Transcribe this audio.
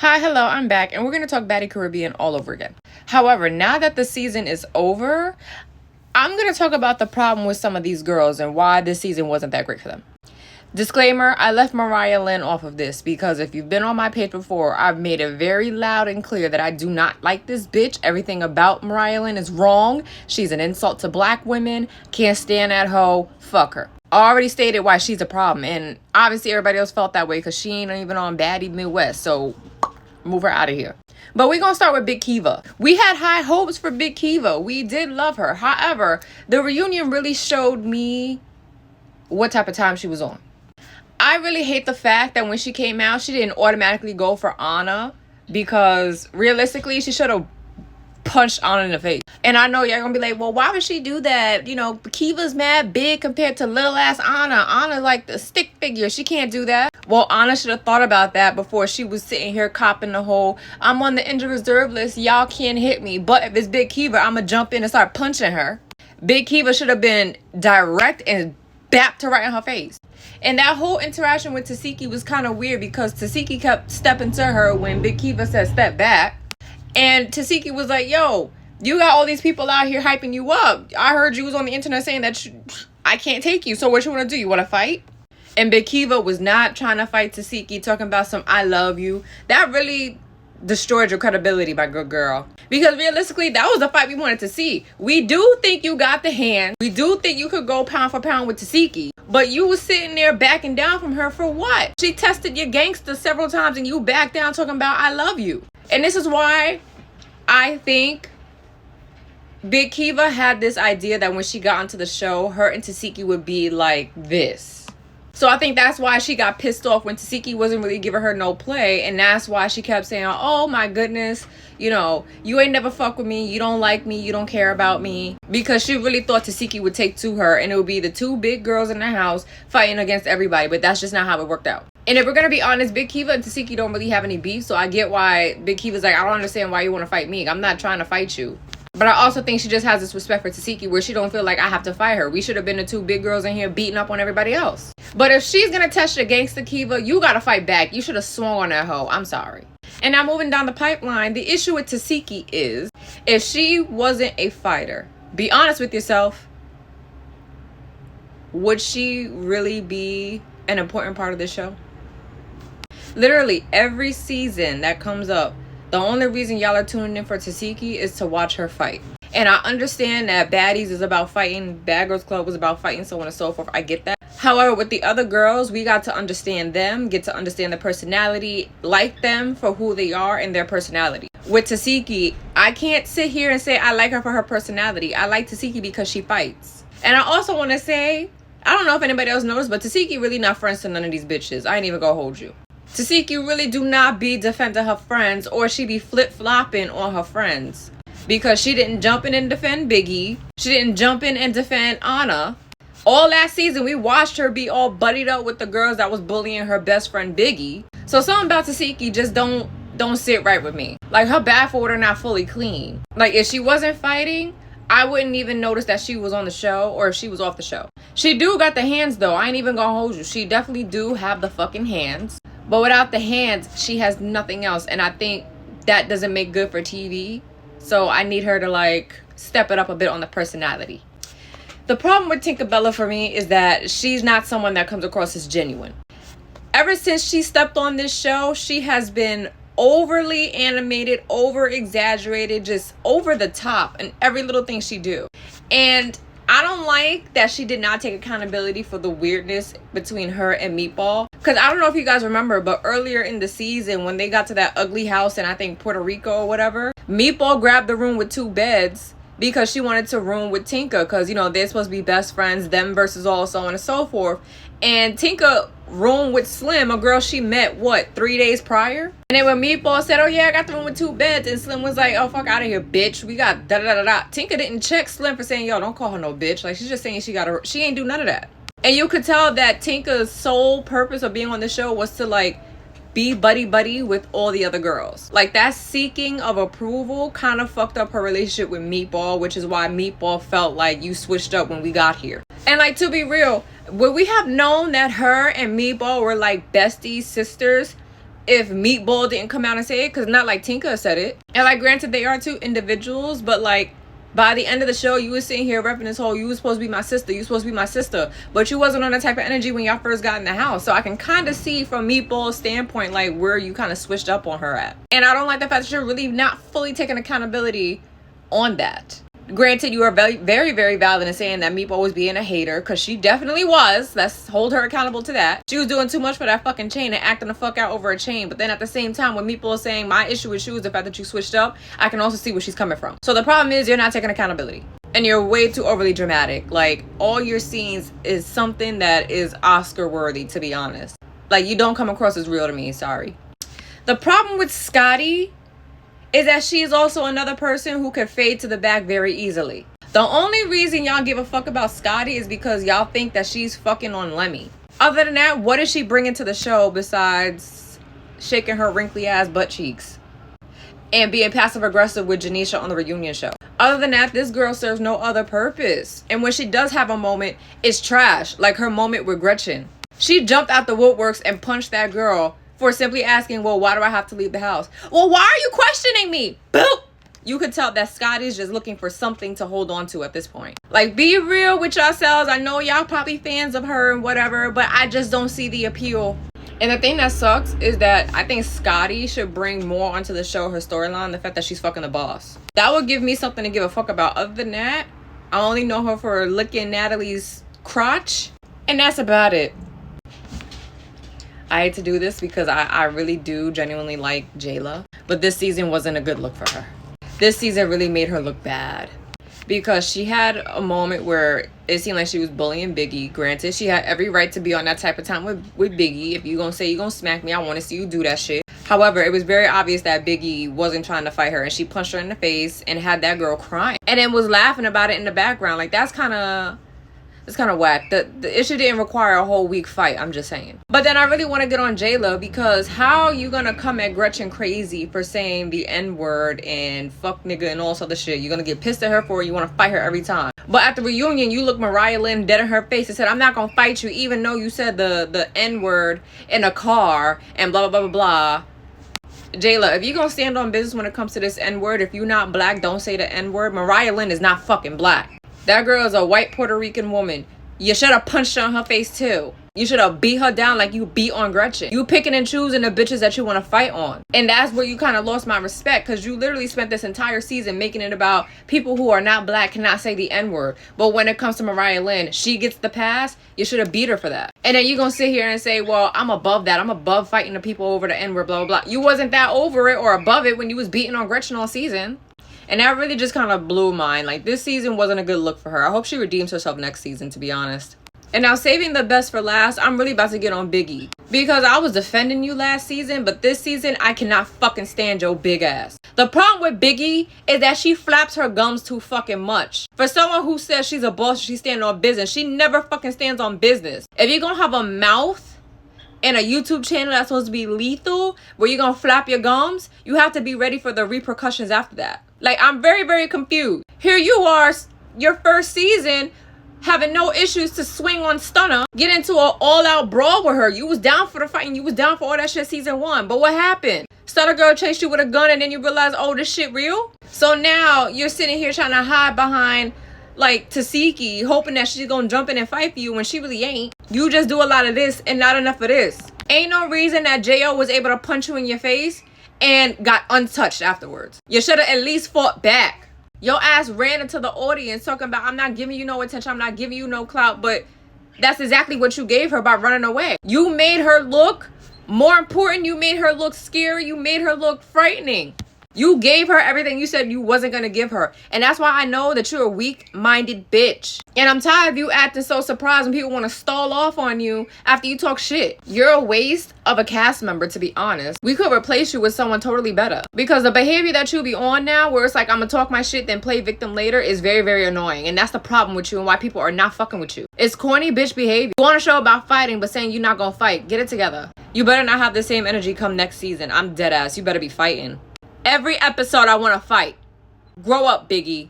Hi, hello, I'm back, and we're going to talk Baddie Caribbean all over again. However, now that the season is over, I'm going to talk about the problem with some of these girls and why this season wasn't that great for them. Disclaimer, I left Mariah Lynn off of this because if you've been on my page before, I've made it very loud and clear that I do not like this bitch. Everything about Mariah Lynn is wrong. She's an insult to black women. Can't stand that hoe. Fuck her. I already stated why she's a problem, and obviously everybody else felt that way because she ain't even on Baddie Midwest, so move her out of here. But we're going to start with Big Kiva. We had high hopes for Big Kiva. We did love her. However, the reunion really showed me what type of time she was on. I really hate the fact that when she came out, she didn't automatically go for Anna because realistically, she should have punched Anna in the face. And I know y'all gonna be like, well, why would she do that? You know, Kiva's mad big compared to little ass Anna. Anna like the stick figure. She can't do that. Well, Anna should have thought about that before she was sitting here copping the whole, I'm on the injured reserve list. Y'all can't hit me. But if it's Big Kiva, I'm gonna jump in and start punching her. Big Kiva should have been direct and bapped her right in her face. And that whole interaction with Tasiki was kind of weird because Tasiki kept stepping to her when Big Kiva said step back. And Tasiki was like, yo, you got all these people out here hyping you up. I heard you was on the internet saying that I can't take you. So what you want to do? You want to fight? And Big Kiva was not trying to fight Tasiki, talking about some I love you. That really destroyed your credibility, my good girl. Because realistically, that was the fight we wanted to see. We do think you got the hand. We do think you could go pound for pound with Tasiki. But you was sitting there backing down from her for what? She tested your gangster several times and you backed down talking about I love you. And this is why I think Big Kiva had this idea that when she got onto the show, her and Tasiki would be like this. So I think that's why she got pissed off when Tasiki wasn't really giving her no play. And that's why she kept saying, oh my goodness, you know, you ain't never fuck with me. You don't like me. You don't care about me. Because she really thought Tasiki would take to her and it would be the two big girls in the house fighting against everybody. But that's just not how it worked out. And if we're going to be honest, Big Kiva and Tasiki don't really have any beef. So I get why Big Kiva's like, I don't understand why you want to fight me. I'm not trying to fight you. But I also think she just has this respect for Tasiki where she don't feel like I have to fight her. We should have been the two big girls in here beating up on everybody else. But if she's going to test your gangster Kiva, you got to fight back. You should have swung on that hoe. I'm sorry. And now moving down the pipeline, the issue with Tasiki is if she wasn't a fighter, be honest with yourself, would she really be an important part of this show? Literally every season that comes up, the only reason y'all are tuning in for Tasiki is to watch her fight. And I understand that Baddies is about fighting, Bad Girls Club was about fighting, so on and so forth. I get that. However, with the other girls, we got to understand them, get to understand their personality, like them for who they are and their personality. With Tasiki, I can't sit here and say I like her for her personality. I like Tasiki because she fights. And I also want to say, I don't know if anybody else noticed, but Tasiki really not friends to none of these bitches. I ain't even gonna hold you. Tasiki really do not be defending her friends, or she be flip-flopping on her friends. Because she didn't jump in and defend Biggie. She didn't jump in and defend Anna. All last season, we watched her be all buddied up with the girls that was bullying her best friend Biggie. So something about Tasiki just don't sit right with me. Like, her bath order not fully clean. Like, if she wasn't fighting, I wouldn't even notice that she was on the show or if she was off the show. She do got the hands, though. I ain't even gonna hold you. She definitely do have the fucking hands. But without the hands, she has nothing else. And I think that doesn't make good for TV. So I need her to, like, step it up a bit on the personality. The problem with Tinka Bella for me is that she's not someone that comes across as genuine. Ever since she stepped on this show, she has been overly animated, over-exaggerated, just over the top in every little thing she do. And I don't like that she did not take accountability for the weirdness between her and Meatball. Because I don't know if you guys remember, but earlier in the season when they got to that ugly house in, I think, Puerto Rico or whatever, Meatball grabbed the room with 2 beds because she wanted to room with Tinka. Because, you know, they're supposed to be best friends, them versus all, so on and so forth. And Tinka roomed with Slim, a girl she met, 3 days prior? And then when Meatball said, oh yeah, I got the room with 2 beds, and Slim was like, oh, fuck out of here, bitch. We got da-da-da-da-da. Tinka didn't check Slim for saying, yo, don't call her no bitch. Like, she's just saying she ain't do none of that. And you could tell that Tinka's sole purpose of being on the show was to, like, be buddy-buddy with all the other girls. Like, that seeking of approval kind of fucked up her relationship with Meatball, which is why Meatball felt like you switched up when we got here. And, like, to be real, would we have known that her and Meatball were, like, besties, sisters, if Meatball didn't come out and say it, because not like Tinka said it. And like, granted, they are two individuals, but like, by the end of the show, you was sitting here repping this whole, you was supposed to be my sister, you supposed to be my sister, but you wasn't on that type of energy when y'all first got in the house. So I can kind of see from Meatball's standpoint, like, where you kind of switched up on her at. And I don't like the fact that you're really not fully taking accountability on that. Granted, you are very, very, very valid in saying that Meatball was being a hater, because she definitely was. Let's hold her accountable to that. She was doing too much for that fucking chain and acting the fuck out over a chain. But then at the same time, when Meatball is saying my issue with you is the fact that you switched up, I can also see where she's coming from. So the problem is you're not taking accountability. And you're way too overly dramatic. Like, all your scenes is something that is Oscar worthy, to be honest. Like, you don't come across as real to me. Sorry. The problem with Scotty is that she is also another person who can fade to the back very easily. The only reason y'all give a fuck about Scotty is because y'all think that she's fucking on Lemmy. Other than that, what is she bringing to the show besides shaking her wrinkly ass butt cheeks and being passive aggressive with Janisha on the reunion show? Other than that, this girl serves no other purpose. And when she does have a moment, it's trash. Like her moment with Gretchen. She jumped out the woodworks and punched that girl for simply asking, well, why do I have to leave the house? Well, why are you questioning me? Boop! You could tell that Scotty's just looking for something to hold on to at this point. Like, be real with yourselves. I know y'all probably fans of her and whatever, but I just don't see the appeal. And the thing that sucks is that I think Scotty should bring more onto the show, her storyline, the fact that she's fucking the boss. That would give me something to give a fuck about. Other than that, I only know her for licking Natalie's crotch, and that's about it. I hate to do this because I really do genuinely like Jayla, but this season wasn't a good look for her. This season really made her look bad because she had a moment where it seemed like she was bullying Biggie. Granted, she had every right to be on that type of time with Biggie. If you gonna say you gonna smack me, I want to see you do that shit. However, it was very obvious that Biggie wasn't trying to fight her, and she punched her in the face and had that girl crying and then was laughing about it in the background. Like, that's kind of... It's kind of whack. The issue didn't require a whole week fight. I'm just saying. But then I really want to get on Jayla, because how you gonna come at Gretchen crazy for saying the N-word and fuck nigga and all this other shit? You're gonna get pissed at her for it. You want to fight her every time. But at the reunion, you look Mariah Lynn dead in her face and said, I'm not gonna fight you even though you said the N-word in a car and blah, blah, blah, blah, blah. Jayla, if you're gonna stand on business when it comes to this N-word, if you're not black, don't say the N-word. Mariah Lynn is not fucking black. That girl is a white Puerto Rican woman. You should have punched her in her face too. You should have beat her down like you beat on Gretchen. You picking and choosing the bitches that you want to fight on. And that's where you kind of lost my respect, because you literally spent this entire season making it about people who are not black cannot say the N-word. But when it comes to Mariah Lynn, she gets the pass. You should have beat her for that. And then you're going to sit here and say, well, I'm above that. I'm above fighting the people over the N-word, blah, blah, blah. You wasn't that over it or above it when you was beating on Gretchen all season. And that really just kind of blew mine. Like, this season wasn't a good look for her. I hope she redeems herself next season, to be honest. And now, saving the best for last, I'm really about to get on Biggie. Because I was defending you last season, but this season, I cannot fucking stand your big ass. The problem with Biggie is that she flaps her gums too fucking much. For someone who says she's a boss, she's standing on business, she never fucking stands on business. If you're gonna have a mouth and a YouTube channel that's supposed to be lethal, where you're gonna flap your gums, you have to be ready for the repercussions after that. Like, I'm very, very confused. Here you are, your first season, having no issues to swing on Stunner, get into an all-out brawl with her. You was down for the fight and you was down for all that shit season 1. But what happened? Stunner girl chased you with a gun and then you realize, oh, this shit real? So now you're sitting here trying to hide behind, like, Tasiki, hoping that she's gonna jump in and fight for you when she really ain't. You just do a lot of this and not enough of this. Ain't no reason that J.O. was able to punch you in your face and got untouched afterwards. You should have at least fought back. Your ass ran into the audience talking about, I'm not giving you no attention, I'm not giving you no clout, but that's exactly what you gave her by running away. You made her look more important. You made her look scary. You made her look frightening. You gave her everything you said you wasn't going to give her. And that's why I know that you're a weak-minded bitch. And I'm tired of you acting so surprised when people want to stall off on you after you talk shit. You're a waste of a cast member, to be honest. We could replace you with someone totally better. Because the behavior that you be on now, where it's like, I'm going to talk my shit, then play victim later, is very, very annoying. And that's the problem with you and why people are not fucking with you. It's corny bitch behavior. You want a show about fighting, but saying you're not going to fight. Get it together. You better not have the same energy come next season. I'm dead ass. You better be fighting. Every episode, I want to fight. Grow up, Biggie.